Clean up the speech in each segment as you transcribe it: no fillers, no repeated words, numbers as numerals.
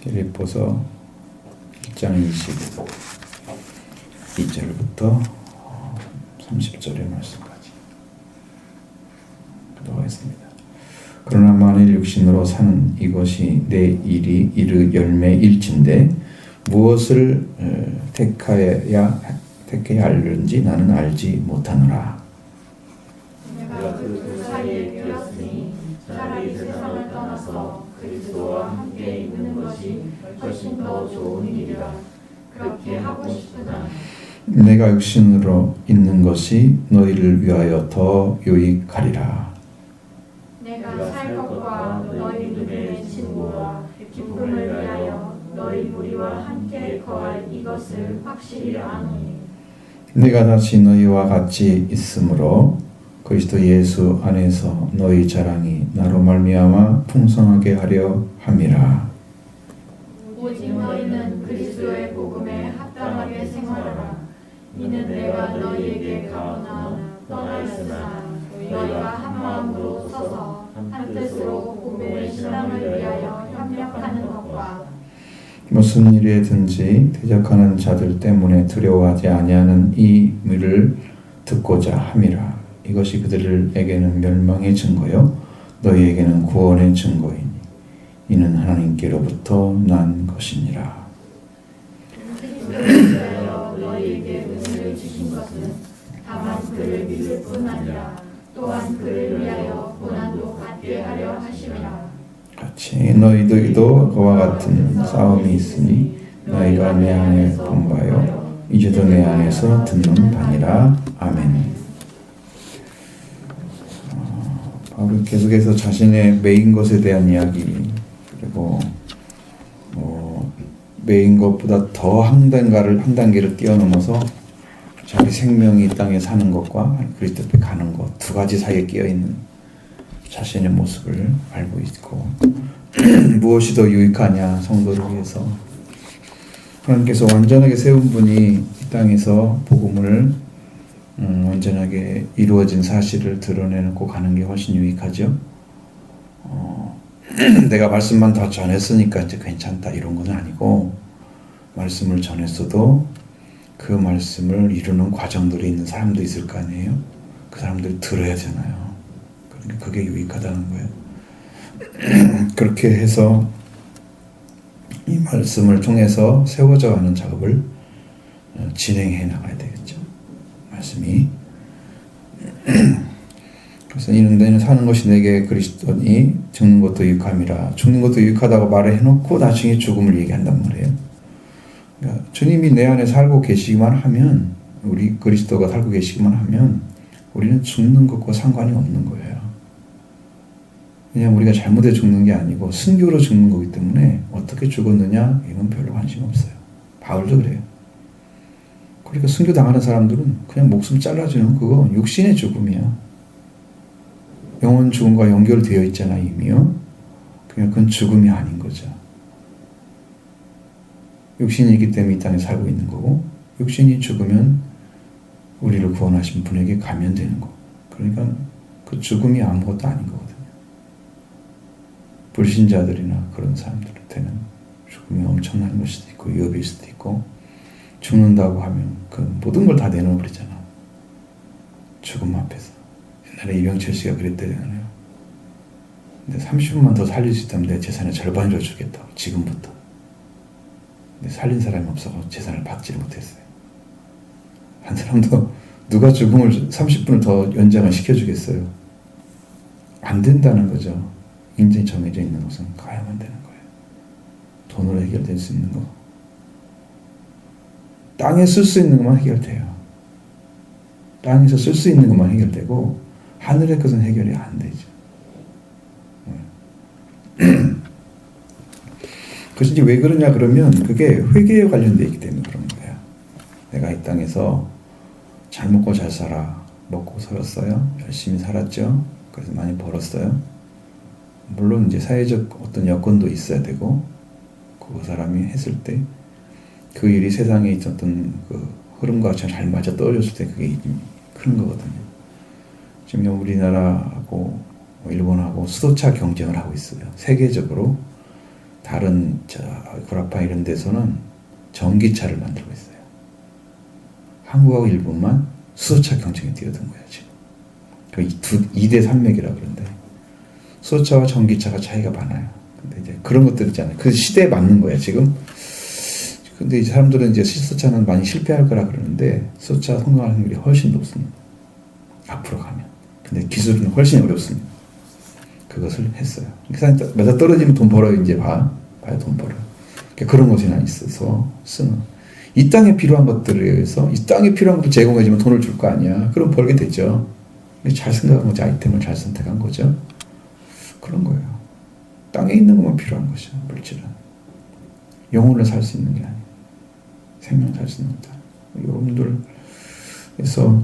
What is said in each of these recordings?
빌립보서 1장 22절부터 30절의 말씀까지 기도하겠습니다. 그러나 만일 육신으로 사는 이것이 내 일이 이르 열매일진데 무엇을 택해야 하려는지 나는 알지 못하노라. 내가 그 사이에 끼었으니 차라리 세상을 떠나서 그리스도와 함께 있는 것이 훨씬 더 좋은 일이라. 그렇게 하고 싶으나 내가 육신으로 있는 것이 너희를 위하여 더 유익하리라. 내가 살 것과 너희 눈의 친구와 기쁨을 위하여 너희 무리와 함께 거할 이것을 확실히 아노니 내가 다시 너희와 같이 있으므로 그리스도 예수 안에서 너희 자랑이 나로 말미암아 풍성하게 하려 함이라. 오직 너희는 그리스도의 복음에 합당하게 생활하라. 이는 내가 너희에게 가거나 떠나 있으나 너희가 한 마음으로 서서 한 뜻으로 복음의 신앙을 위하여 협력하는 것과 무슨 일에든지 대적하는 자들 때문에 두려워하지 아니하는 이 일을 듣고자 함이라. 이것이 그들에게는 멸망의 증거요 너희에게는 구원의 증거이니 이는 하나님께로부터 난 것이니라. 그리스도를 위하여 너희에게 은혜를 주신 것은 다만 그를 믿을 뿐 아니라 또한 그를 위하여 고난도 받게 하려 하심이라. 같이 너희들도 그와 같은 싸움이 있으니 너희가 내 안에 본 바요 이제도 내 안에서 듣는 바니라. 아멘. 바울은 계속해서 자신의 매인 것에 대한 이야기 그리고 매인 것보다 더 한 단계를 뛰어넘어서 자기 생명이 이 땅에 사는 것과 그리스도 앞에 가는 것 두 가지 사이에 끼어 있는 자신의 모습을 알고 있고 무엇이 더 유익하냐 성도를 위해서 하나님께서 완전하게 세운 분이 이 땅에서 복음을 완전하게 이루어진 사실을 드러내놓고 가는 게 훨씬 유익하죠. 내가 말씀만 더 전했으니까 이제 괜찮다 이런 건 아니고 말씀을 전했어도 그 말씀을 이루는 과정들이 있는 사람도 있을 거 아니에요. 그 사람들이 들어야 되잖아요. 그러니까 그게 유익하다는 거예요. 그렇게 해서 이 말씀을 통해서 세워져 가는 작업을 진행해 나가야 되겠죠. 말씀이 그래서 이는 사는 것이 내게 그리스도니 죽는 것도 유익함이라. 죽는 것도 유익하다고 말을 해놓고 나중에 죽음을 얘기한단 말이에요. 그러니까 주님이 내 안에 살고 계시기만 하면 우리 그리스도가 살고 계시기만 하면 우리는 죽는 것과 상관이 없는 거예요. 왜냐하면 우리가 잘못해 죽는 게 아니고 순교로 죽는 거기 때문에 어떻게 죽었느냐 이건 별로 관심 없어요. 바울도 그래요. 그러니까 순교 당하는 사람들은 그냥 목숨 잘라주는 그거 육신의 죽음이야. 영혼 죽음과 연결되어 있잖아 이미요. 그냥 그건 죽음이 아닌 거죠. 육신이기 때문에 이 땅에 살고 있는 거고 육신이 죽으면 우리를 구원하신 분에게 가면 되는 거. 그러니까 그 죽음이 아무것도 아닌 거거든요. 불신자들이나 그런 사람들한테는 죽음이 엄청난 걸 수도 있고 위협일 수도 있고 죽는다고 하면 그 모든 걸 다 내놓아버리잖아. 죽음 앞에서. 옛날에 이병철 씨가 그랬대잖아요. 근데 30분만 더 살릴 수 있다면 내 재산의 절반이라도 주겠다고. 지금부터. 근데 살린 사람이 없어서 재산을 받지를 못했어요. 한 사람도 누가 죽음을 30분을 더 연장을 시켜주겠어요. 안 된다는 거죠. 인정이 정해져 있는 것은 가야만 되는 거예요. 돈으로 해결될 수 있는 거. 땅에 쓸 수 있는 것만 해결돼요. 땅에서 쓸 수 있는 것만 해결되고 하늘의 것은 해결이 안 되죠. 그것이 이제 왜 그러냐 그러면 그게 회개에 관련되어 있기 때문에 그런 거예요. 내가 이 땅에서 잘 먹고 잘 살아. 먹고 살았어요. 열심히 살았죠. 그래서 많이 벌었어요. 물론 이제 사회적 어떤 여건도 있어야 되고 그 사람이 했을 때 그 일이 세상에 있었던 그 흐름과 잘 맞아 떨어졌을 때 그게 큰 거거든요. 지금 우리나라하고 일본하고 수소차 경쟁을 하고 있어요. 세계적으로 다른 구라파 이런 데서는 전기차를 만들고 있어요. 한국하고 일본만 수소차 경쟁에 뛰어든 거예요, 지금. 2대 산맥이라 그러는데 수소차와 전기차가 차이가 많아요. 근데 이제 그런 것들 있잖아요. 그 시대에 맞는 거예요, 지금. 근데 이제 사람들은 이제 수소차는 많이 실패할 거라 그러는데 수소차 성공할 확률이 훨씬 높습니다. 앞으로 가면. 근데 기술은 훨씬 어렵습니다. 그것을 했어요. 매달 떨어지면 돈 벌어요, 이제 봐요, 돈 벌어요. 그런 것이 있어서 쓰는. 이 땅에 필요한 것들에 의해서 이 땅에 필요한 것을 제공해주면 돈을 줄 거 아니야. 그럼 벌게 되죠. 잘 생각한 거죠. 아이템을 잘 선택한 거죠. 그런 거예요. 땅에 있는 것만 필요한 것이죠. 물질은. 영혼을 살 수 있는 게 아니에요. 생명 살 수 있는 거다. 여러분들에서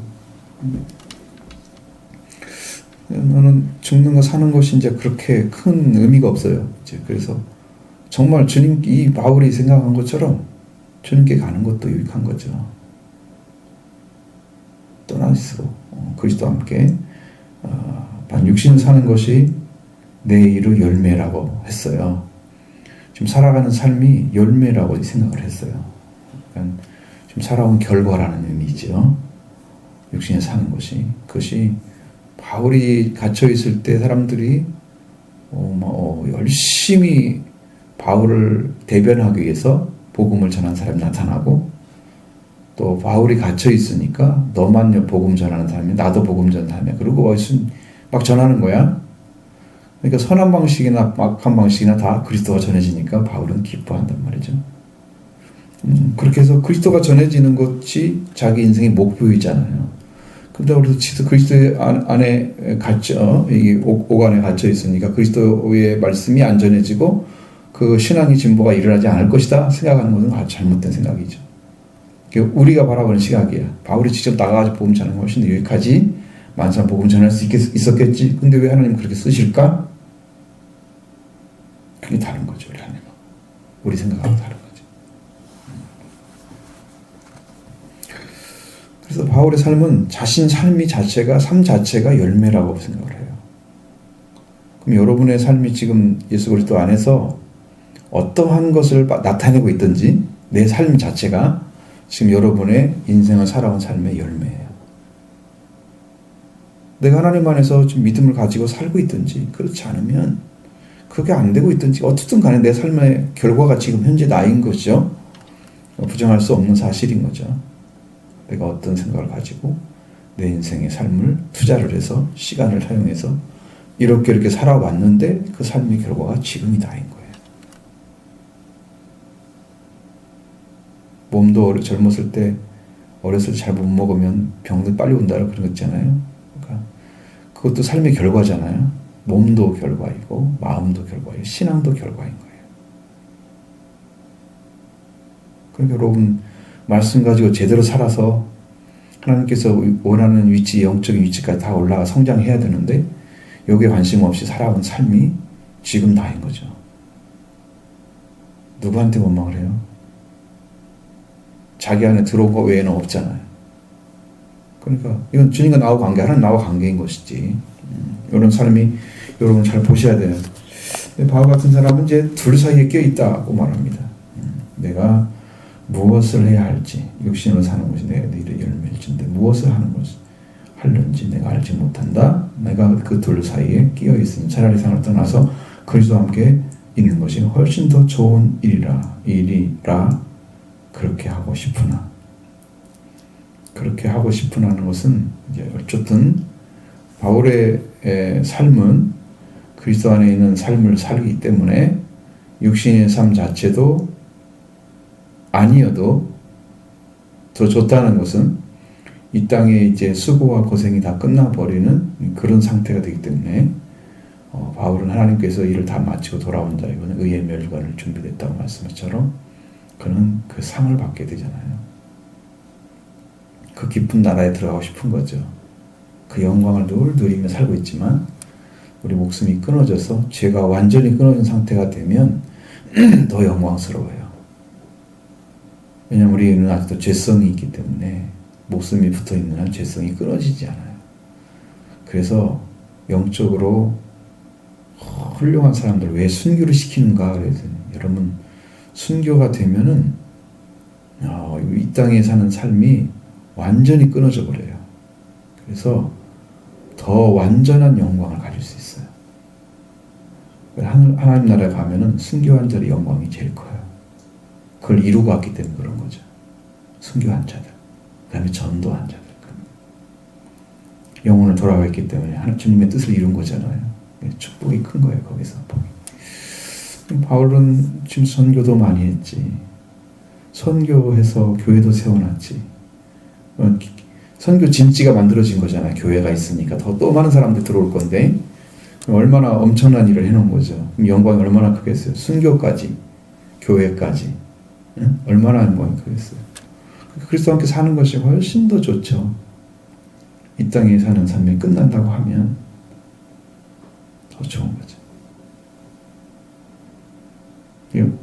너는 죽는 거 사는 것이 이제 그렇게 큰 의미가 없어요. 이제 그래서 정말 주님, 이 바울이 생각한 것처럼 주님께 가는 것도 유익한 거죠. 떠나시고 그리스도와 함께 육신을 사는 것이 내 일의 열매라고 했어요. 지금 살아가는 삶이 열매라고 생각을 했어요. 그러니까 지금 살아온 결과라는 의미죠. 육신에 사는 것이. 그것이 바울이 갇혀 있을 때 사람들이 열심히 바울을 대변하기 위해서 복음을 전하는 사람이 나타나고, 또 바울이 갇혀 있으니까 너만 복음 전하는 사람이 나도 복음 전하며, 그리고 막 전하는 거야. 그러니까 선한 방식이나 악한 방식이나 다 그리스도가 전해지니까 바울은 기뻐한단 말이죠. 그렇게 해서 그리스도가 전해지는 것이 자기 인생의 목표이잖아요. 근데 우리도 그리스도 안에 갇혀, 이 옥 안에 갇혀 있으니까 그리스도의 말씀이 안 전해지고 그 신앙의 진보가 일어나지 않을 것이다 생각하는 것은 아주 잘못된 생각이죠. 우리가 바라보는 시각이야. 바울이 직접 나가가지고 복음 전하는 것이 훨씬 더 유익하지. 만사 복음 전할 수 있었겠지. 근데 왜 하나님 그렇게 쓰실까? 그게 다른 거죠, 우리 하나님은. 우리 생각하고 다른 거죠. 그래서 바울의 삶은 삶 자체가 열매라고 생각을 해요. 그럼 여러분의 삶이 지금 예수 그리스도 안에서 어떠한 것을 나타내고 있든지 내 삶 자체가 지금 여러분의 인생을 살아온 삶의 열매예요. 내가 하나님 안에서 좀 믿음을 가지고 살고 있든지 그렇지 않으면, 그게 안 되고 있든지 어떻든 간에 내 삶의 결과가 지금 현재 나인 거죠. 부정할 수 없는 사실인 거죠. 내가 어떤 생각을 가지고 내 인생의 삶을 투자를 해서 시간을 사용해서 이렇게 살아왔는데 그 삶의 결과가 지금이 나인 거예요. 몸도 젊었을 때, 어렸을 때 잘 못 먹으면 병도 빨리 온다고 그런 거 있잖아요. 그러니까 그것도 삶의 결과잖아요. 몸도 결과이고 마음도 결과이고 신앙도 결과인 거예요. 그러니까 여러분 말씀 가지고 제대로 살아서 하나님께서 원하는 위치, 영적인 위치까지 다 올라가 성장해야 되는데 여기에 관심 없이 살아온 삶이 지금 나인 거죠. 누구한테 원망을 해요? 자기 안에 들어온 거 외에는 없잖아요. 그러니까 이건 주님과 나와 관계, 하나님 나와 관계인 것이지. 이런 사람이 여러분 잘 보셔야 돼요. 바울 같은 사람은 이제 둘 사이에 껴있다고 말합니다. 내가 무엇을 해야 할지, 육신으로 사는 것이 내 일의 열매일진데 무엇을 하는지 내가 알지 못한다. 내가 그 둘 사이에 끼어 있으니 차라리 세상을 떠나서 그리스도와 함께 있는 것이 훨씬 더 좋은 일이라 그렇게 하고 싶으나. 그렇게 하고 싶으나 하는 것은 이제 어쨌든 바울의 삶은 그리스도 안에 있는 삶을 살기 때문에 육신의 삶 자체도 아니어도 더 좋다는 것은 이 땅에 이제 수고와 고생이 다 끝나버리는 그런 상태가 되기 때문에 바울은 하나님께서 일을 다 마치고 돌아온 자이거는 의의 멸관을 준비됐다고 말씀처럼 그는 그 상을 받게 되잖아요. 그 깊은 나라에 들어가고 싶은 거죠. 그 영광을 늘 누리며 살고 있지만 우리 목숨이 끊어져서 죄가 완전히 끊어진 상태가 되면 더 영광스러워요. 왜냐하면 우리는 아직도 죄성이 있기 때문에 목숨이 붙어있는 한 죄성이 끊어지지 않아요. 그래서 영적으로 훌륭한 사람들 왜 순교를 시키는가? 그래서 여러분 순교가 되면은 이 땅에 사는 삶이 완전히 끊어져 버려요. 그래서 더 완전한 영광을 가질 수 있어요. 하나님 나라에 가면은 순교한 자의 영광이 제일 커요. 그걸 이루고 왔기 때문에 그런 거죠. 순교한 자들, 그 다음에 전도한 자들, 영혼을 돌아왔기 때문에 주님의 뜻을 이룬 거잖아요. 축복이 큰 거예요. 거기서 바울은 지금 선교도 많이 했지, 선교해서 교회도 세워놨지, 선교 진지가 만들어진 거잖아요. 교회가 있으니까 또 많은 사람들 들어올 건데 얼마나 엄청난 일을 해놓은 거죠. 그럼 영광이 얼마나 크겠어요. 순교까지, 교회까지, 얼마나 영광이 크겠어요. 그리스도와 함께 사는 것이 훨씬 더 좋죠. 이 땅에 사는 삶이 끝난다고 하면 더 좋은 거죠.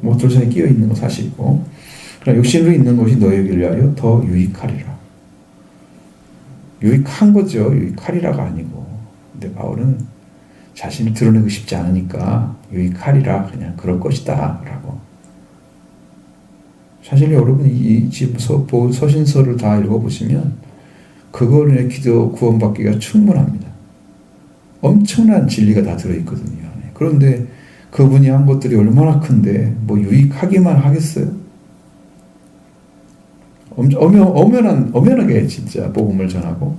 모두 사이에 끼어 있는 거 사실이고, 그러나 육신으로 있는 것이 너에게 위하여 더 유익하리라. 유익한 거죠. 유익하리라가 아니고. 근데 바울은 자신을 드러내고 싶지 않으니까 유익하리라, 그냥 그럴 것이다 라고. 사실 여러분이 이 서신서를 다 읽어보시면 그거를 기도 구원받기가 충분합니다. 엄청난 진리가 다 들어있거든요. 그런데 그분이 한 것들이 얼마나 큰데 뭐 유익하기만 하겠어요? 엄연하게 진짜 복음을 전하고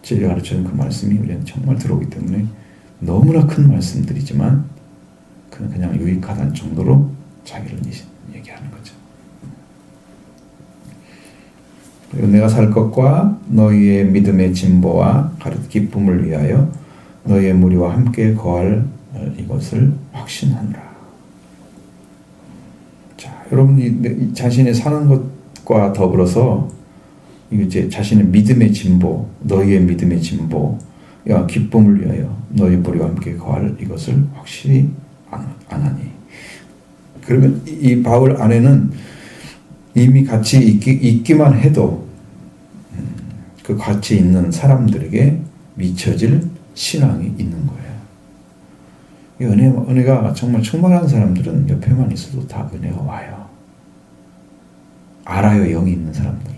진리가 가르쳐주는 그 말씀이 우리는 정말 들어오기 때문에 너무나 큰 말씀들이지만 그는 그냥 유익하다는 정도로 자기를 얘기하는 거죠. 그리고 내가 살 것과 너희의 믿음의 진보와 기쁨을 위하여 너희의 무리와 함께 거할 이것을 확신하노라. 자, 여러분이 자신이 사는 것과 더불어서 이제 자신의 믿음의 진보, 너희의 믿음의 진보, 기쁨을 위하여 너희 무리와 함께 거할 이것을 확실히 아나니. 그러면 이 바울 안에는 이미 같이 있기만 해도 그 같이 있는 사람들에게 미쳐질 신앙이 있는 거예요. 이 은혜가 정말 충만한 사람들은 옆에만 있어도 다 은혜가 와요. 알아요. 영이 있는 사람들.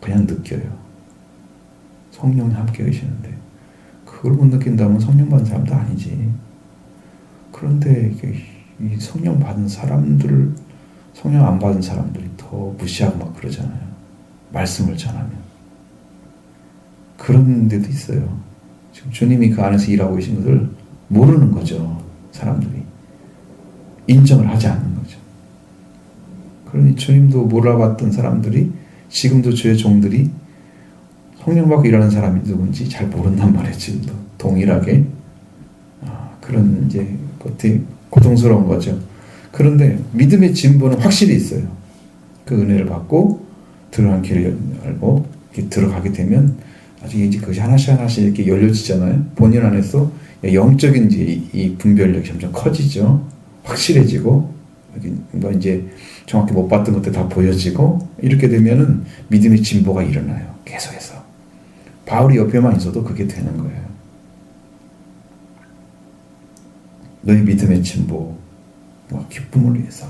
그냥 느껴요. 성령이 함께 계시는데 그걸 못 느낀다면 성령 받은 사람도 아니지. 그런데 이 성령 받은 사람들, 성령 안 받은 사람들이 더 무시하고 막 그러잖아요. 말씀을 전하면. 그런 데도 있어요. 지금 주님이 그 안에서 일하고 계신 것을 모르는 거죠. 사람들이. 인정을 하지 않는 거죠. 그러니 주님도 몰라봤던 사람들이 지금도 주의 종들이 성령 받고 일하는 사람이 누군지 잘 모른단 말이에요. 지금도 동일하게. 그런 이제 어떻게 고통스러운 거죠. 그런데 믿음의 진보는 확실히 있어요. 그 은혜를 받고 들어간 길을 알고 이렇게 들어가게 되면 나중에 이제 그것이 하나씩 이렇게 열려지잖아요. 본인 안에서 영적인 이 분별력이 점점 커지죠. 확실해지고 뭔가 이제 정확히 못 봤던 것들 다 보여지고 이렇게 되면은 믿음의 진보가 일어나요. 계속해서. 바울이 옆에만 있어도 그게 되는 거예요. 너희 믿음의 진보, 기쁨을 위해서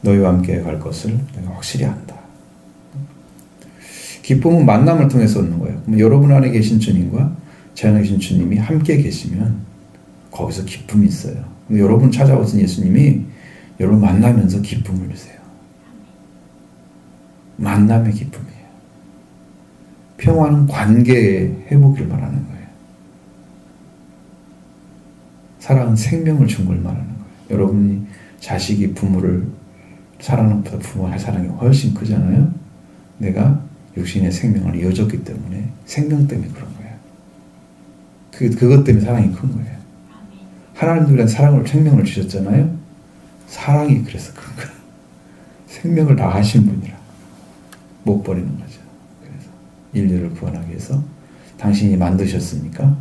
너희와 함께 갈 것을 내가 확실히 안다. 기쁨은 만남을 통해서 얻는 거예요. 그럼 여러분 안에 계신 주님과 제 안에 계신 주님이 함께 계시면 거기서 기쁨이 있어요. 여러분 찾아오신 예수님이 여러분 만나면서 기쁨을 주세요. 만남의 기쁨이에요. 평화는 관계의 회복을 말하는 거예요. 사랑은 생명을 준 걸 말하는 거예요. 여러분이 자식이 부모를 사랑하는 것보다 부모의 사랑이 훨씬 크잖아요. 내가 육신의 생명을 이어줬기 때문에 생명 때문에 그런 거예요. 그것 때문에 사랑이 큰 거예요. 하나님도 우리한테 생명을 주셨잖아요. 사랑이 그래서 큰 거예요. 생명을 나하신 분이라 못 버리는 거죠. 그래서 인류를 구원하기 위해서 당신이 만드셨으니까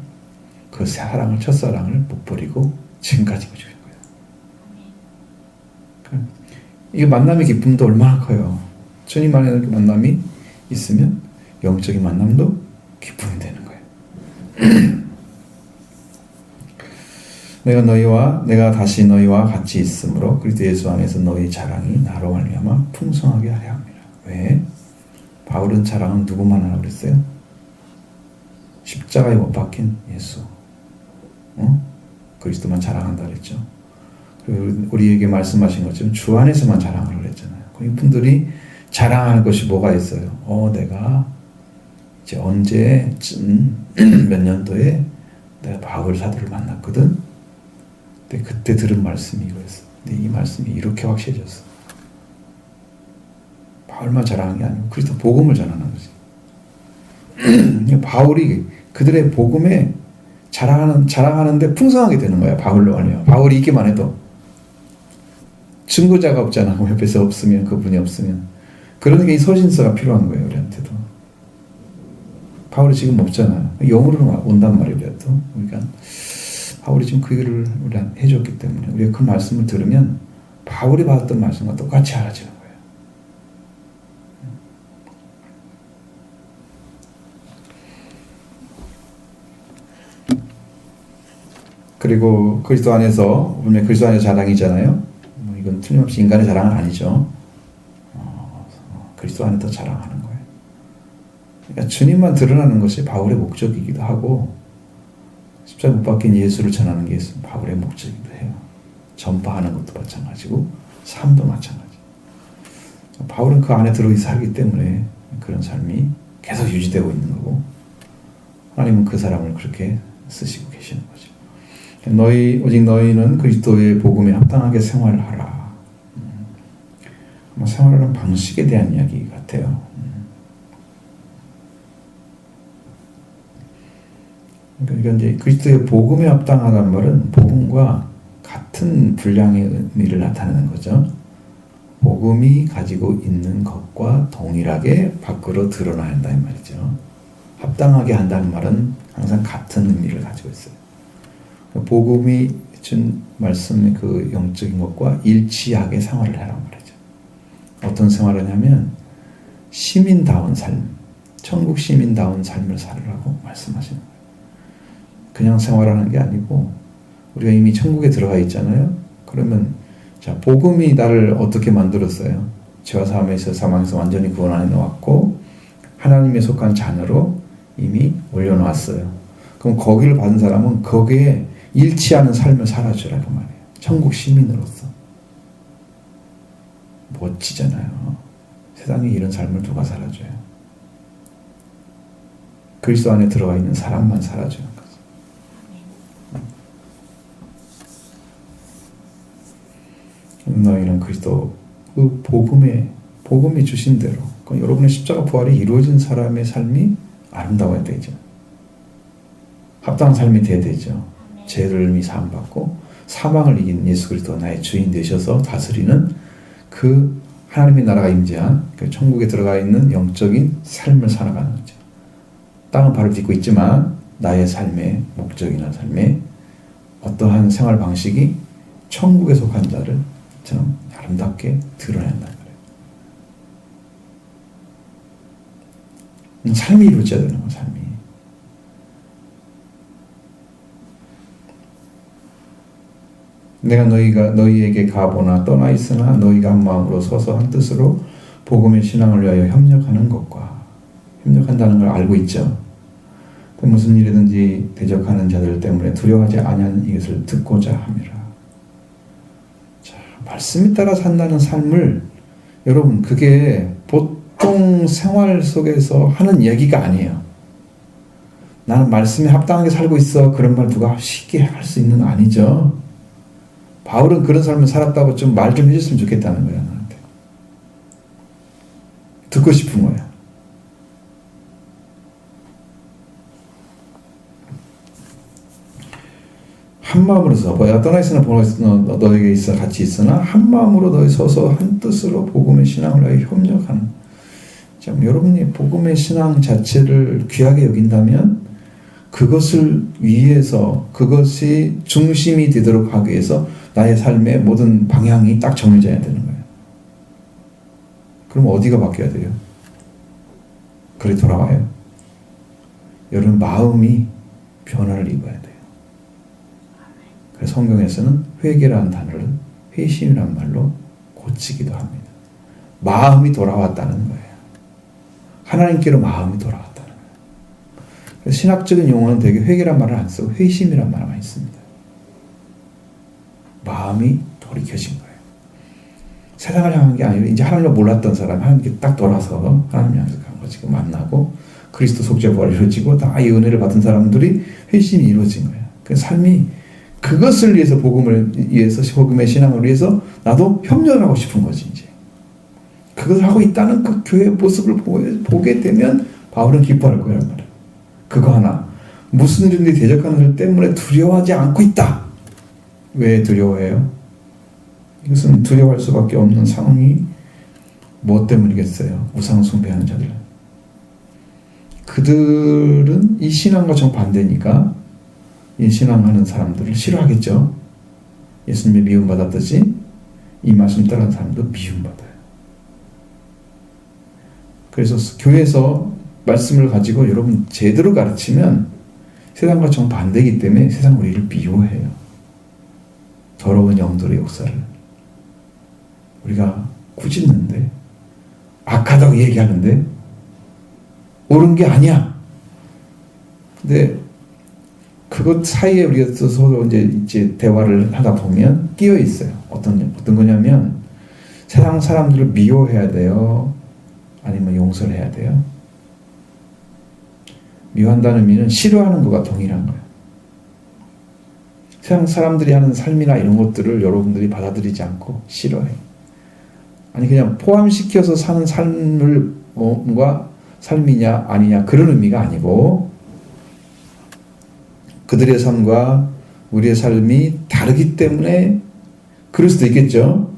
그 사랑을, 첫사랑을 못 버리고 지금까지 주신 거예요. 이 만남의 기쁨도 얼마나 커요. 주님 안에 그 만남이 있으면 영적인 만남도 기쁨이 되는 거예요. 내가 다시 너희와 같이 있으므로 그리스도 예수 안에서 너희 자랑이 나로 말미암아 풍성하게 하려 합니다. 왜? 바울은 자랑은 누구만 하라고 그랬어요? 십자가에 못 박힌 예수, 그리스도만 자랑한다 그랬죠. 그리고 우리에게 말씀하신 것처럼 주 안에서만 자랑하라고 그랬잖아요. 이분들이 자랑하는 것이 뭐가 있어요? 내가 이제 언제쯤 몇 년도에 내가 바울 사도를 만났거든. 근데 그때 들은 말씀이 이거였어. 근데 이 말씀이 이렇게 확실해졌어. 바울만 자랑한 게 아니고 그리스도 복음을 전하는 거지. 바울이 그들의 복음에 자랑하는데 풍성하게 되는 거야. 바울로 말이야. 바울이 있기만 해도 증거자가 없잖아. 옆에서 없으면, 그분이 없으면. 그러니까 이 소신서가 필요한 거예요. 우리한테도. 바울이 지금 없잖아요. 영으로 온단 말이에요. 우리한테도. 그러니까 바울이 지금 그 일을 우리한테 해줬기 때문에 우리가 그 말씀을 들으면 바울이 받았던 말씀과 똑같이 알아지는 거예요. 그리고 그리스도 안에서 분명 그리스도 안에서 자랑이잖아요. 이건 틀림없이 인간의 자랑은 아니죠. 그리스도 안에 더 자랑하는 거예요. 그러니까 주님만 드러나는 것이 바울의 목적이기도 하고 십자가 못 박힌 예수를 전하는 게 바울의 목적이기도 해요. 전파하는 것도 마찬가지고 삶도 마찬가지. 바울은 그 안에 들어있어 살기 때문에 그런 삶이 계속 유지되고 있는 거고 하나님은 그 사람을 그렇게 쓰시고 계시는 거죠. 오직 너희는 그리스도의 복음에 합당하게 생활하라. 생활하는 방식에 대한 이야기 같아요. 그러니까 이제 그리스도의 복음에 합당하다는 말은 복음과 같은 분량의 의미를 나타내는 거죠. 복음이 가지고 있는 것과 동일하게 밖으로 드러나야 한다 이 말이죠. 합당하게 한다는 말은 항상 같은 의미를 가지고 있어요. 복음이 준 말씀의 그 영적인 것과 일치하게 생활을 하라는 말이죠. 어떤 생활을 하냐면 시민다운 삶, 천국 시민다운 삶을 살으라고 말씀하시는 거예요. 그냥 생활하는 게 아니고 우리가 이미 천국에 들어가 있잖아요. 그러면 자, 복음이 나를 어떻게 만들었어요? 죄와 사함에서 사망에서 완전히 구원 안에 놓았고 하나님에 속한 자녀로 이미 올려놓았어요. 그럼 거기를 받은 사람은 거기에 일치하는 삶을 살아주라고 말해요. 천국 시민으로서. 멋지잖아요. 세상에 이런 삶을 누가 살아줘요? 그리스도 안에 들어가 있는 사람만 살아주는 거죠. 너희는 그리스도 그 복음이 주신 대로 여러분의 십자가 부활이 이루어진 사람의 삶이 아름다워야 되죠. 합당한 삶이 돼야 되죠. 죄를 이미 사함받고 사망을 이긴 예수 그리스도가 나의 주인 되셔서 다스리는 그 하나님의 나라가 임재한 그 천국에 들어가 있는 영적인 삶을 살아가는 거죠. 땅은 발을 딛고 있지만 나의 삶의 목적이나 삶의 어떠한 생활 방식이 천국에 속한 자를처럼 아름답게 드러낸다는 거예요. 삶이 이루어져야 되는 거예요. 삶이. 내가 너희에게 가보나 떠나 있으나 너희가 한 마음으로 서서 한 뜻으로 복음의 신앙을 위하여 협력한다는 걸 알고 있죠. 무슨 일이든지 대적하는 자들 때문에 두려워하지 아니하는 이것을 듣고자 함이라. 자, 말씀에 따라 산다는 삶을 여러분 그게 보통 생활 속에서 하는 얘기가 아니에요. 나는 말씀에 합당하게 살고 있어. 그런 말 누가 쉽게 할 수 있는 거 아니죠. 바울은 그런 삶을 살았다고 좀 말 좀 해줬으면 좋겠다는 거야, 나한테. 듣고 싶은 거야. 한 마음으로 서, 떠나 있으나 너에게 있어 같이 있으나 한 마음으로 너희 서서 한 뜻으로 복음의 신앙을 위하여 협력하는. 참, 여러분이 복음의 신앙 자체를 귀하게 여긴다면 그것을 위해서 그것이 중심이 되도록 하기 위해서 나의 삶의 모든 방향이 딱 정해져야 되는 거예요. 그럼 어디가 바뀌어야 돼요? 그래 돌아와요. 여러분 마음이 변화를 입어야 돼요. 그래서 성경에서는 회개라는 단어를 회심이라는 말로 고치기도 합니다. 마음이 돌아왔다는 거예요. 하나님께로 마음이 돌아왔다는 거예요. 그래서 신학적인 용어는 되게 회개란 말을 안 쓰고 회심이란 말을 많이 씁니다. 마음이 돌이켜진 거예요. 세상을 향한 게 아니라 이제 하나님을 몰랐던 사람이 하나님께 딱 돌아서 하나님 향해서 간 거지. 만나고 그리스도 속죄부활이 이루어지고 다 이 은혜를 받은 사람들이 회심이 이루어진 거예요. 그 삶이 그것을 위해서 복음을 위해서 복음의 신앙을 위해서 나도 협력하고 싶은 거지 이제. 그것을 하고 있다는 그 교회의 모습을 보게 되면 바울은 기뻐할 거란 말이에요. 그거 하나. 무슨 일인지 대적하는 일 때문에 두려워하지 않고 있다. 왜 두려워해요? 이것은 두려워할 수밖에 없는 상황이 무엇 때문이겠어요? 우상 숭배하는 자들. 그들은 이 신앙과 정반대니까 이 신앙하는 사람들을 싫어하겠죠. 예수님이 미움받았듯이 이 말씀 따르는 사람도 미움받아요. 그래서 교회에서 말씀을 가지고 여러분 제대로 가르치면 세상과 정반대이기 때문에 세상은 우리를 미워해요. 더러운 영들의 역사를 우리가 꾸짖는데 악하다고 얘기하는데 옳은 게 아니야. 근데 그것 사이에 우리가 서로 이제 대화를 하다 보면 끼어 있어요. 어떤 거냐면 세상 사람들을 미워해야 돼요. 아니면 용서를 해야 돼요. 미워한다는 의미는 싫어하는 것과 동일한 거예요. 세상 사람들이 하는 삶이나 이런 것들을 여러분들이 받아들이지 않고 싫어해요. 아니 그냥 포함시켜서 사는 삶을 뭔가 삶이냐 아니냐 그런 의미가 아니고 그들의 삶과 우리의 삶이 다르기 때문에 그럴 수도 있겠죠.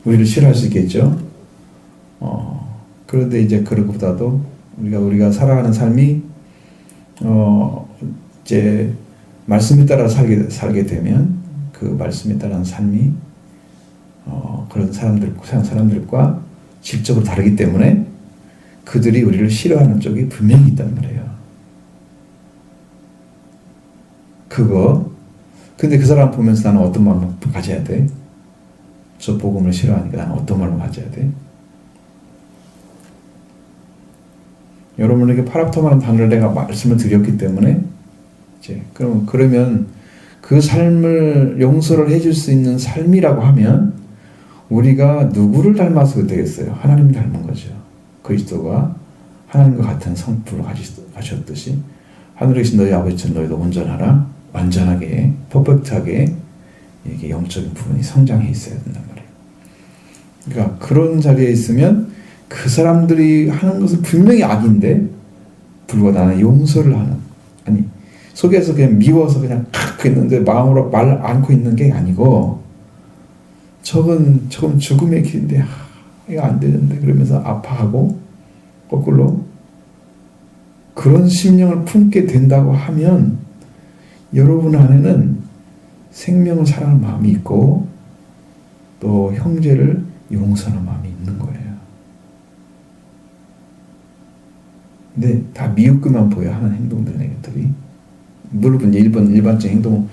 우리를 싫어할 수 있겠죠. 그런데 이제 그런 것보다도 우리가 살아가는 삶이 이제 말씀에 따라 살게 되면 그 말씀에 따른 삶이 그런 사람들과 질적으로 다르기 때문에 그들이 우리를 싫어하는 쪽이 분명히 있단 말이에요. 근데 그 사람 보면서 나는 어떤 마음을 가져야 돼? 저 복음을 싫어하니까 나는 어떤 마음을 가져야 돼? 여러분에게 파락토마는 단어를 내가 말씀을 드렸기 때문에 이제 그러면 그 삶을 용서를 해줄 수 있는 삶이라고 하면 우리가 누구를 닮아서 되겠어요? 하나님 닮은 거죠. 그리스도가 하나님과 같은 성품을 가졌듯이 하늘에 계신 너희 아버지처럼 너희도 온전하라. 완전하게 퍼펙트하게 이게 영적인 부분이 성장해 있어야 된단 말이에요. 그러니까 그런 자리에 있으면 그 사람들이 하는 것은 분명히 악인데 불과 나는 용서를 하는 아니 속에서 그냥 미워서 그냥 칵 있는데 마음으로 말 않고 있는 게 아니고 저건 죽음의 길인데 이거 안 되는데 그러면서 아파하고 거꾸로 그런 심령을 품게 된다고 하면 여러분 안에는 생명을 사랑하는 마음이 있고 또 형제를 용서하는 마음이 있는 거예요. 근데 다 미흡게만 보여 하는 행동들이 물론 일반적인 행동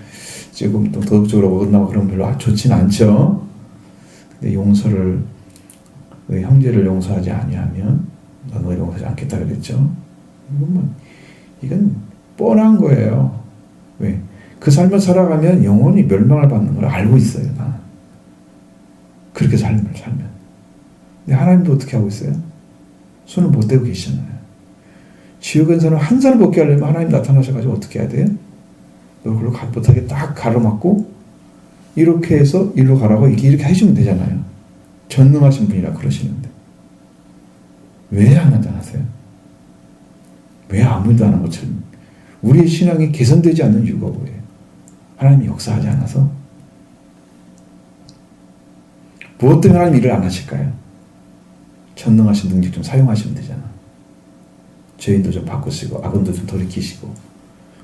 조금 또 도덕적으로 어긋나고 그런 별로 좋지는 않죠. 근데 용서를 형제를 용서하지 아니하면 너를 용서하지 않겠다 그랬죠. 이건 뻔한 거예요. 왜? 그 삶을 살아가면 영원히 멸망을 받는 걸 알고 있어요. 나는. 그렇게 살면. 근데 하나님도 어떻게 하고 있어요? 손을 못 대고 계시잖아요. 지옥에 사람 한 살을 먹게 하려면 하나님 나타나셔가지고 어떻게 해야 돼요? 너 그걸로 못하게 딱 가로막고 이렇게 해서 일로 가라고 이렇게 해주면 되잖아요. 전능하신 분이라 그러시는데 왜 안 하세요? 왜 아무 일도 안 한 것처럼 우리의 신앙이 개선되지 않는 이유가 뭐예요? 하나님이 역사하지 않아서? 무엇 때문에 하나님 일을 안 하실까요? 전능하신 능력 좀 사용하시면 되잖아. 죄인도 좀 바꾸시고 악은도 좀 돌이키시고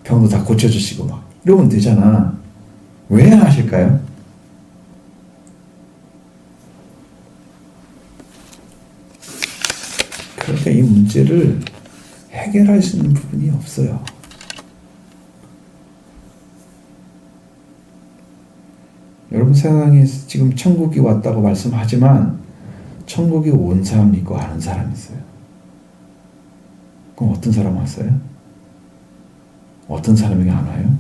병도 다 고쳐주시고 막 이러면 되잖아. 왜 안 하실까요? 그러니까 이 문제를 해결할 수 있는 부분이 없어요. 여러분 세상에 지금 천국이 왔다고 말씀하지만 천국이 온 사람이 있고 아는 사람이 있어요. 그럼 어떤 사람 왔어요? 어떤 사람에게 안 와요?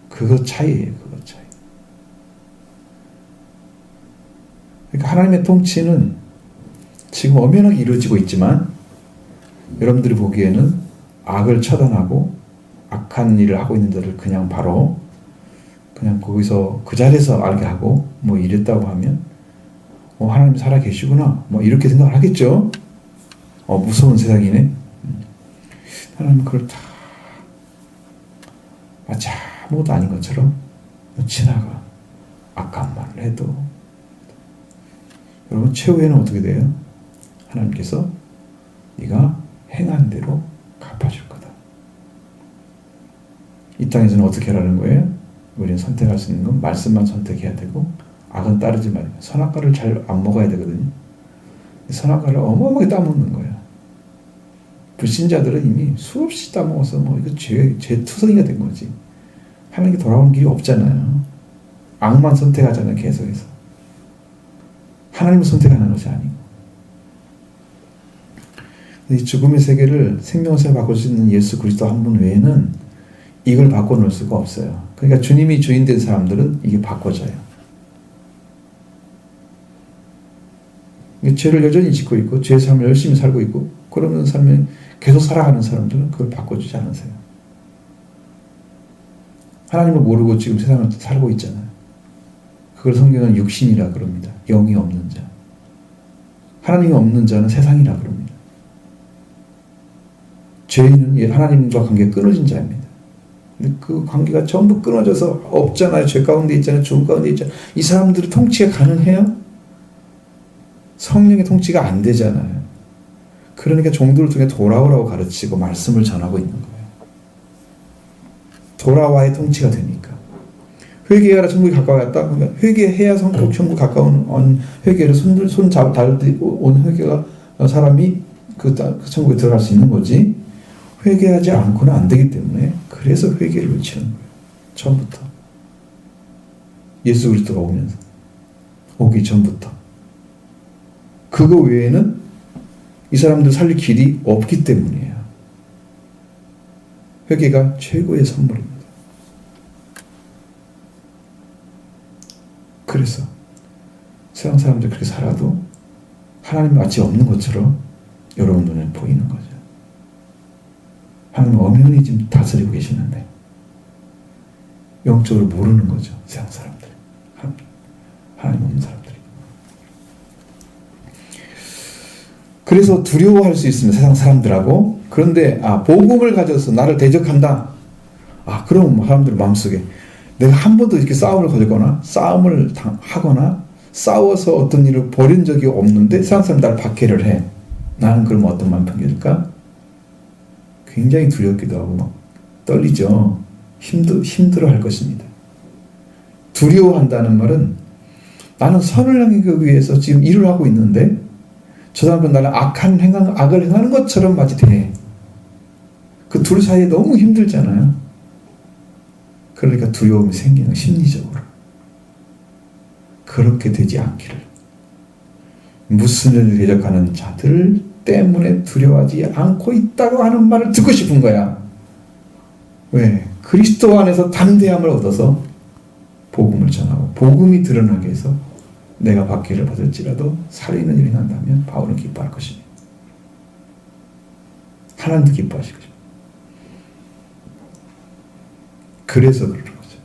그거 차이예요. 그거 차이. 그러니까 하나님의 통치는 지금 엄연하게 이루어지고 있지만 여러분들이 보기에는 악을 처단하고 악한 일을 하고 있는 자를 그냥 바로 그냥 거기서 그 자리에서 알게 하고 뭐 이랬다고 하면 하나님 살아 계시구나 뭐 이렇게 생각을 하겠죠. 무서운 세상이네. 하나님 그걸 다 마치 아무것도 아닌 것처럼 지나가. 악한 말을 해도. 여러분 최후에는 어떻게 돼요? 하나님께서 네가 행한 대로 갚아줄 거다. 이 땅에서는 어떻게 하라는 거예요? 우리는 선택할 수 있는 건 말씀만 선택해야 되고 악은 따르지 말고 선악과를 잘 안 먹어야 되거든요. 선악과를 어마어마하게 따먹는 거예요. 불신자들은 이미 수없이 따먹어서 뭐 이거 죄투성이가 된 거지. 하나님께 돌아오는 길이 없잖아요. 악만 선택하잖아요. 계속해서. 하나님을 선택하는 것이 아니고. 이 죽음의 세계를 생명을 바꿀 수 있는 예수 그리스도 한 분 외에는 이걸 바꿔놓을 수가 없어요. 그러니까 주님이 주인 된 사람들은 이게 바꿔져요. 죄를 여전히 짓고 있고 죄의 삶을 열심히 살고 있고 그러면 삶에 계속 살아가는 사람들은 그걸 바꿔주지 않으세요. 하나님을 모르고 지금 세상을 살고 있잖아요. 그걸 성경은 육신이라 그럽니다. 영이 없는 자. 하나님이 없는 자는 세상이라 그럽니다. 죄인은 하나님과 관계가 끊어진 자입니다. 근데 그 관계가 전부 끊어져서 없잖아요. 죄 가운데 있잖아요. 죽음 가운데 있잖아요. 이 사람들의 통치가 가능해요? 성령의 통치가 안 되잖아요. 그러니까 종들을 통해 돌아오라고 가르치고 말씀을 전하고 있는 거예요. 돌아와야 통치가 되니까. 회개하라 천국이 가까워졌다. 그러니까 회개해야 천국 가까운 회개를 달고 온 회개가 사람이 그 천국에 들어갈 수 있는 거지. 회개하지 않고는 안 되기 때문에 그래서 회개를 외치는 거예요. 처음부터. 예수 그리스도가 오기 전부터. 그거 외에는 이 사람들 살릴 길이 없기 때문이에요. 회개가 최고의 선물입니다. 그래서 세상 사람들 그렇게 살아도 하나님 마치 없는 것처럼 여러분 눈에 보이는 거죠. 하나님 엄연히 지금 다스리고 계시는데 영적으로 모르는 거죠. 세상 사람들. 하나님 없는 사람들이. 그래서 두려워할 수 있습니다. 세상 사람들하고. 그런데 복음을 가져서 나를 대적한다. 그럼 사람들 마음속에 내가 한 번도 이렇게 싸움을 걸거나 싸움을 하거나 싸워서 어떤 일을 벌인 적이 없는데 세상 사람이 나를 박해를 해. 나는 그러면 어떤 마음 편일까? 굉장히 두렵기도 하고 막 떨리죠. 힘들어할 것입니다. 두려워한다는 말은 나는 선을 행하기 위해서 지금 일을 하고 있는데 저 사람은 나는 악을 행하는 것처럼 마치 돼. 그 둘 사이에 너무 힘들잖아요. 그러니까 두려움이 생기는 심리적으로. 그렇게 되지 않기를. 무슨 일을 대적하는 자들 때문에 두려워하지 않고 있다고 하는 말을 듣고 싶은 거야. 왜? 그리스도 안에서 담대함을 얻어서 복음을 전하고 복음이 드러나게 해서 내가 박해를 받을지라도 살리는 일이 난다면 바울은 기뻐할 것입니다. 하나님도 기뻐하실 것입니다. 그래서 그러는 거죠.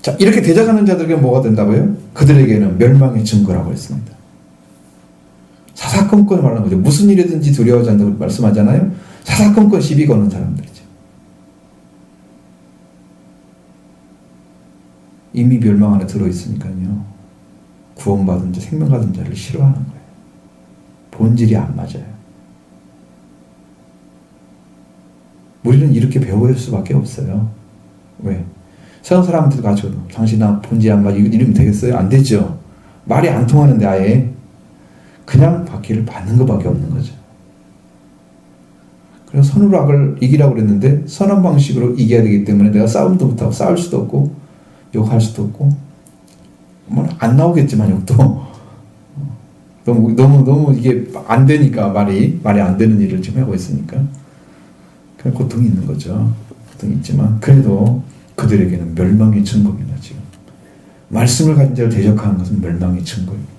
자, 이렇게 대적하는 자들에게 뭐가 된다고요? 그들에게는 멸망의 증거라고 했습니다. 사사건건 말하는 거죠. 무슨 일이든지 두려워하지 않는다고 말씀하잖아요. 사사건건 시비 거는 사람들이죠. 이미 멸망 안에 들어있으니까요. 구원받은 자, 생명 받은 자를 싫어하는 거예요. 본질이 안 맞아요. 우리는 이렇게 배워야 할 수밖에 없어요. 왜? 세상 사람들 가지고 당신 나 본질 안 맞아 이러면 되겠어요? 안 되죠. 말이 안 통하는데 아예 그냥 박해를 받는 것밖에 없는 거죠. 그래서 선으로 악을 이기라고 그랬는데 선한 방식으로 이겨야 되기 때문에 내가 싸움도 못하고 싸울 수도 없고 욕할 수도 없고 뭐 안 나오겠지만 욕도 너무 이게 안 되니까 말이 안 되는 일을 지금 하고 있으니까 그냥 고통이 있는 거죠. 고통이 있지만 그래도 그들에게는 멸망의 증거입니다. 지금 말씀을 가진 자를 대적하는 것은 멸망의 증거입니다.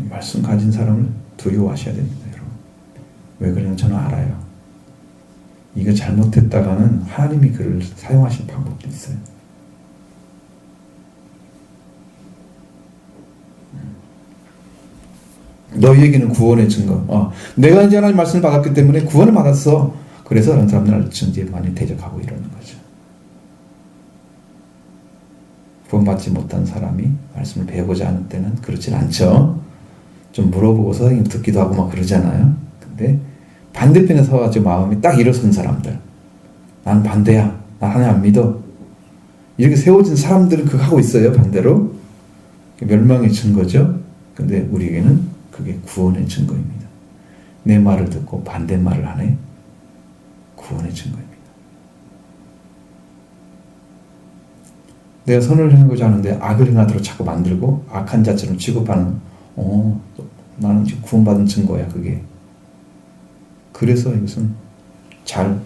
말씀 가진 사람을 두려워하셔야 됩니다, 여러분. 왜 그러냐면 저는 알아요. 이거 잘못했다가는 하나님이 그를 사용하실 방법도 있어요. 너희에게는 구원의 증거. 내가 이제 하나님 말씀을 받았기 때문에 구원을 받았어. 그래서 다른 사람들을 이제 많이 대적하고 이러는 거죠. 구원받지 못한 사람이 말씀을 배우고자 하는 때는 그렇진 않죠. 좀 물어보고 선생님 듣기도 하고 막 그러잖아요. 근데 반대편에 서가지고 마음이 딱 일어선 사람들, 나는 반대야, 나 하나님 안 믿어, 이렇게 세워진 사람들은 그거 하고 있어요. 반대로 멸망의 증거죠. 근데 우리에게는 그게 구원의 증거입니다. 내 말을 듣고 반대말을 하네, 구원의 증거입니다. 내가 선을 행하고자 하는데 악을 행하도록 자꾸 만들고 악한 자처럼 취급하는, 나는 지금 구원받은 증거야 그게. 그래서 이것은 잘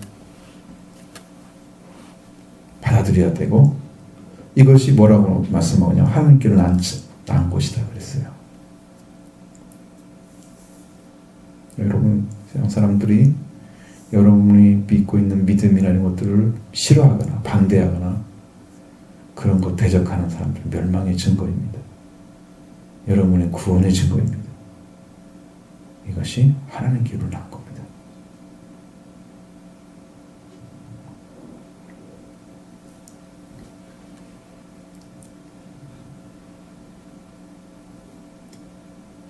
받아들여야 되고, 이것이 뭐라고 말씀하냐, 하나님께로 낳은 것이다 그랬어요. 여러분, 세상 사람들이 여러분이 믿고 있는 믿음이나 이런 것들을 싫어하거나 반대하거나 그런 것 대적하는 사람들 멸망의 증거입니다. 여러분의 구원의 증거입니다. 이것이 하나님께로 낳은 겁니다.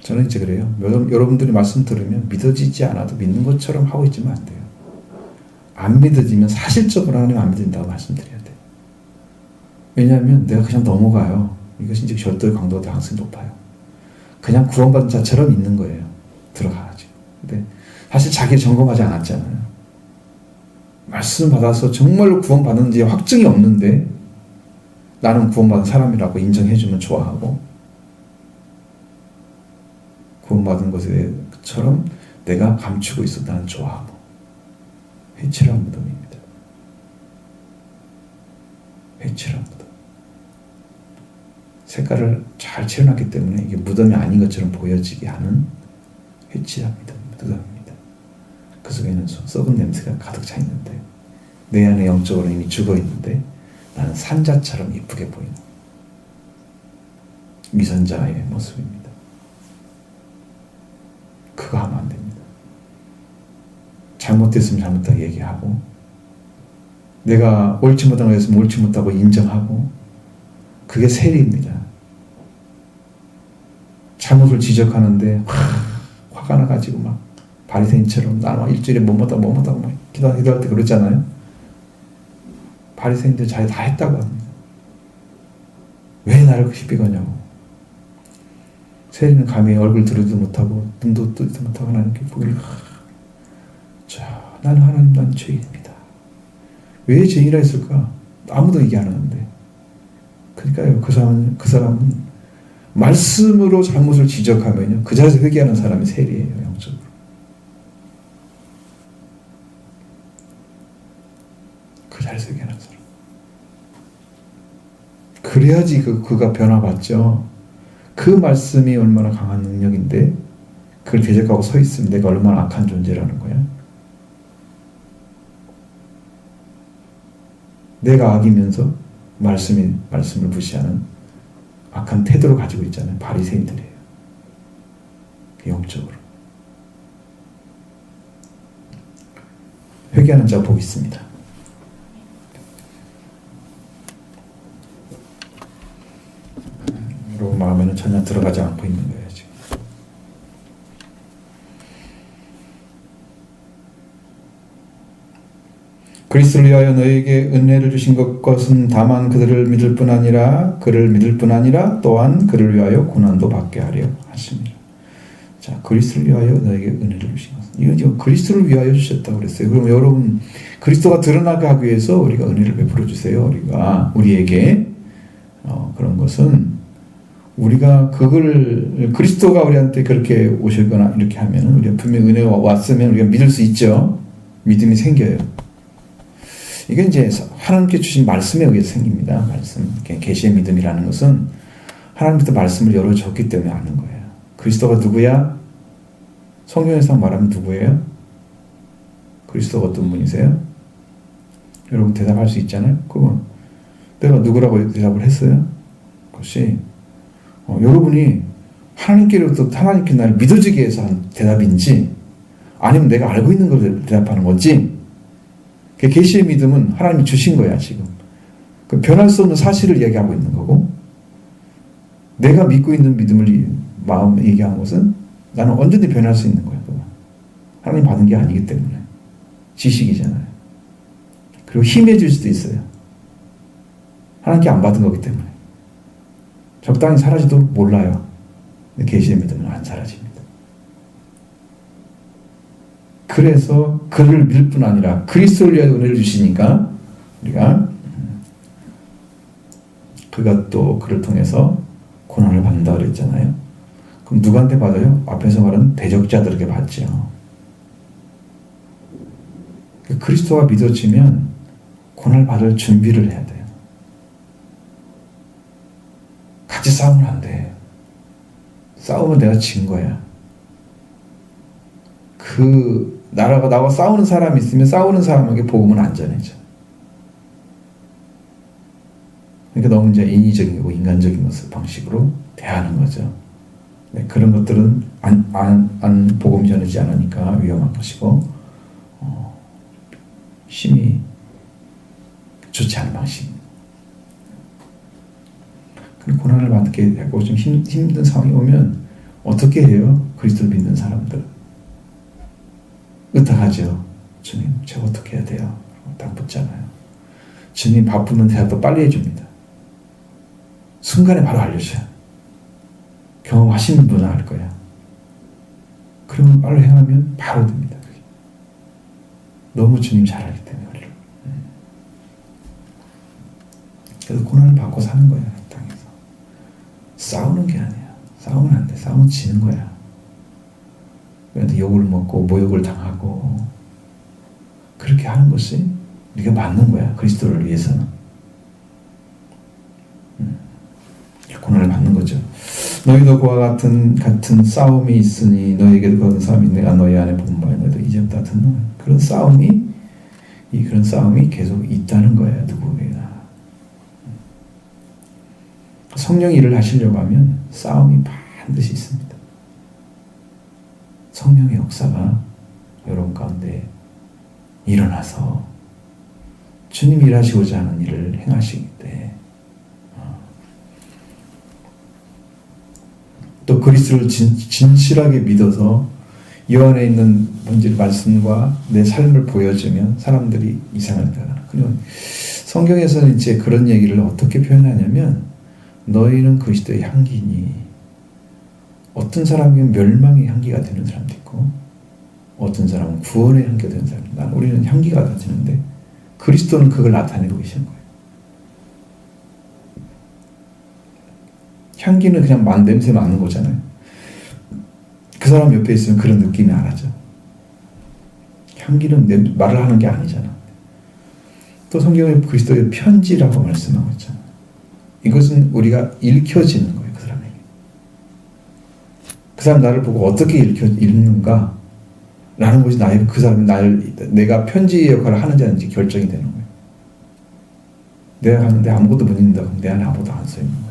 저는 이제 그래요. 여러분들이 말씀 들으면 믿어지지 않아도 믿는 것처럼 하고 있지만 안 돼요. 안 믿어지면 사실적으로 하나님 안 믿는다고 말씀드려야 돼요. 왜냐하면 내가 그냥 넘어가요. 이것이 이제 절도의 강도가 가능성이 높아요. 그냥 구원받은 자처럼 있는 거예요. 들어가야지. 근데 사실 자기 점검하지 않았잖아요. 말씀 받아서 정말로 구원받는지 확증이 없는데 나는 구원받은 사람이라고 인정해주면 좋아하고, 구원받은 것처럼 내가 감추고 있어 나는 좋아하고, 회칠한 무덤입니다. 회칠한 무덤. 색깔을 잘 칠해놨기 때문에 이게 무덤이 아닌 것처럼 보여지게 하는 회칠한 무덤입니다. 그 속에는 썩은 냄새가 가득 차 있는데 내 안에 영적으로 이미 죽어 있는데 나는 산자처럼 이쁘게 보이는 위선자의 모습입니다. 그거 하면 안 됩니다. 잘못됐으면 잘못하게 얘기하고, 내가 옳지 못한 거 했으면 옳지 못하고 인정하고, 그게 세리입니다. 잘못을 지적하는데 화가 나가지고 막 바리새인처럼 나 막 일주일에 뭐뭐다고 막 기도할 때 그러잖아요. 바리새인들 자기 다 했다고 합니다. 왜 나를 시비 거냐고. 세리는 감히 얼굴 들어도 못하고 눈도 뜨지도 못하고 하나님께 보기를, 나는 하나님, 난 죄인입니다. 왜 죄인이라 했을까? 아무도 얘기 안 하는데. 그러니까요, 그 사람은 말씀으로 잘못을 지적하면요, 그 자리에서 회개하는 사람이 세리예요, 영적으로. 그 자리에서 회개하는 사람. 그래야지 그가 변화받죠. 그 말씀이 얼마나 강한 능력인데 그걸 대적하고 서 있으면 내가 얼마나 악한 존재라는 거야. 내가 악이면서 말씀을 무시하는 악한 태도를 가지고 있잖아요. 바리새인들이에요. 영적으로. 회개하는 자 복 있습니다. 여러분 마음에는 전혀 들어가지 않고 있는 거예요, 지금. 그리스도를 위하여 너에게 은혜를 주신 것은 다만 그를 믿을 뿐 아니라 또한 그를 위하여 고난도 받게 하려 하십니다. 자, 그리스도를 위하여 너에게 은혜를 주신 것은. 이건 지금 그리스도를 위하여 주셨다고 그랬어요. 그럼 여러분, 그리스도가 드러나게 하기 위해서 우리가 은혜를 베풀어 주세요. 우리에게. 그런 것은 우리가 그리스도가 우리한테 그렇게 오시거나 이렇게 하면 우리가 분명히 은혜가 왔으면 우리가 믿을 수 있죠. 믿음이 생겨요. 이게 이제 하나님께 주신 말씀에 의해서 생깁니다. 말씀. 계시의 믿음이라는 것은 하나님부터 말씀을 열어줬기 때문에 아는 거예요. 그리스도가 누구야? 성경에서 말하면 누구예요? 그리스도가 어떤 분이세요? 여러분 대답할 수 있잖아요. 그건 내가 누구라고 대답을 했어요? 그것이 여러분이 하나님께로부터 하나님께 나를 믿어지게 해서 한 대답인지 아니면 내가 알고 있는 걸 대답하는 건지. 계시의 믿음은 하나님이 주신 거야 지금. 변할 수 없는 사실을 얘기하고 있는 거고, 내가 믿고 있는 믿음을 마음 얘기하는 것은 나는 언제든지 변할 수 있는 거야. 하나님 받은 게 아니기 때문에. 지식이잖아요. 그리고 힘해질 수도 있어요. 하나님께 안 받은 거기 때문에. 적당히 사라지도 몰라요. 근데 계시의 믿음은 안 사라집니다. 그래서 그를 믿을 뿐 아니라 그리스도를 위하여 은혜를 주시니까 우리가 그가 또 그를 통해서 고난을 받는다 그랬잖아요. 그럼 누구한테 받아요? 앞에서 말한 대적자들에게 받죠. 그리스도가 믿어지면 고난을 받을 준비를 해야 돼요. 같이 싸우면 안 돼. 싸우면 내가 진 거야. 나와 싸우는 사람이 있으면 싸우는 사람에게 복음은 안 전해져. 그러니까 너무 이제 인위적이고 인간적인 모습 방식으로 대하는 거죠. 네, 그런 것들은 안 복음 전하지 않으니까 위험한 것이고, 심히 좋지 않은 방식입니다. 그 고난을 받게 되고 좀 힘든 상황이 오면 어떻게 해요? 그리스도를 믿는 사람들 의탁하죠. 주님, 제가 어떻게 해야 돼요? 딱 묻잖아요. 주님 바쁘면 대답도 빨리 해줍니다. 순간에 바로 알려줘요. 경험하시는 분은 알 거야. 그러면 빨리 행하면 바로 됩니다. 너무 주님 잘 알기 때문에 우리를. 그래서 고난을 받고 사는 거야. 이 땅에서. 싸우는 게 아니야. 싸우면 안 돼. 싸우면 지는 거야. 그런데 욕을 먹고 모욕을 당하고 그렇게 하는 것이 우리가 맞는 거야. 그리스도를 위해서는. 고난을 받는 거죠. 너희도 그와 같은 싸움이 있으니 너희에게도 그런 싸움이 내가 너희 안에 본 바에 너희도 이제부터 듣는 그런 싸움이 계속 있다는 거예요. 누구에게나. 성령이 일을 하시려고 하면 싸움이 반드시 있습니다. 성령의 역사가 여러분 가운데 일어나서 주님이 일하시고자 하는 일을 행하시기 때문에 또 그리스도를 진실하게 믿어서 이 안에 있는 본질 말씀과 내 삶을 보여주면 사람들이 이상을 당하는. 그리고 성경에서는 이제 그런 얘기를 어떻게 표현하냐면 너희는 그리스도의 향기니 어떤 사람은 멸망의 향기가 되는 사람도 있고 어떤 사람은 구원의 향기가 되는 사람도 있고 우리는 향기가 되는데 그리스도는 그걸 나타내고 계시는 거예요. 향기는 그냥 냄새 맡는 거잖아요. 그 사람 옆에 있으면 그런 느낌이 안 하죠. 향기는 말을 하는 게 아니잖아. 또 성경에 그리스도의 편지라고 말씀하고 있잖아요. 이것은 우리가 읽혀지는 거예요. 그 사람에게. 그 사람 나를 보고 어떻게 읽는가 라는 것이 그 사람이 내가 편지의 역할을 하는지 아닌지 결정이 되는 거예요. 내가 하는데 아무것도 못 읽는다 그럼 내 안에 아무것도 안 써 있는 거예요.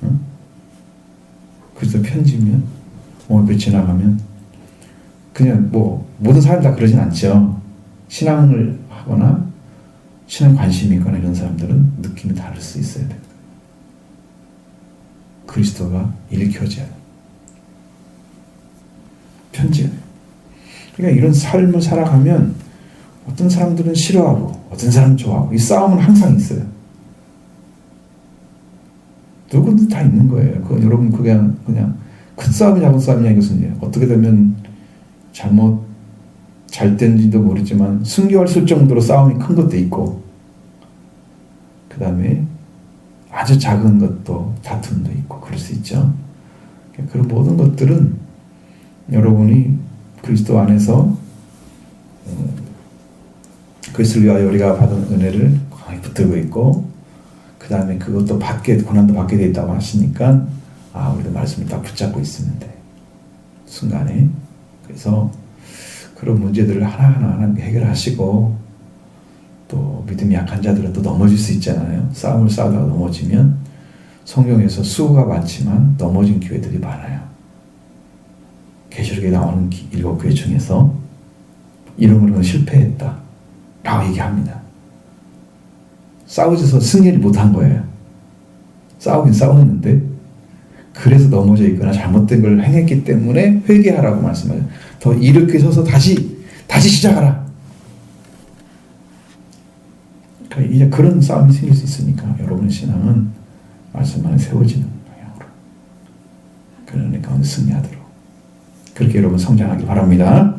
응? 그래서 편지면 몇 지나가면 그냥 모든 사람이 다 그러진 않죠. 신앙을 하거나 신앙 관심이 있거나 이런 사람들은 느낌이 다를 수 있어야 돼요. 그리스도가 읽혀져요. 편지가 돼요. 그러니까 이런 삶을 살아가면 어떤 사람들은 싫어하고 어떤 사람은 좋아하고 이 싸움은 항상 있어요. 누구든 다 있는 거예요. 여러분 그냥 큰 싸움이 작은 싸움이냐 이것은 어떻게 되면 잘못 잘 된지도 모르지만 순교할 정도로 싸움이 큰 것도 있고 그 다음에 아주 작은 것도 다툼도 있고 그럴 수 있죠. 그런 모든 것들은 여러분이 그리스도 안에서 그리스도를 위하여 우리가 받은 은혜를 강하게 붙들고 있고 그 다음에 그것도 고난도 받게 돼 있다고 하시니까 우리도 말씀을 딱 붙잡고 있으면 돼. 순간에. 그래서 그런 문제들을 하나하나 해결하시고 또 믿음이 약한 자들은 또 넘어질 수 있잖아요. 싸움을 싸우다가 넘어지면 성경에서 수가 많지만 넘어진 교회들이 많아요. 계시록에 나오는 7교회 중에서 이름으로는 실패했다 라고 얘기합니다. 싸우져서 승리를 못한 거예요. 싸우긴 싸웠는데 그래서 넘어져 있거나 잘못된 걸 행했기 때문에 회개하라고 말씀해요. 더 일으켜서서 다시 시작하라. 그러니까 이제 그런 싸움이 생길 수 있으니까 여러분의 신앙은 말씀 안에 세워지는 방향으로 그러니까 승리하도록 그렇게 여러분 성장하기 바랍니다.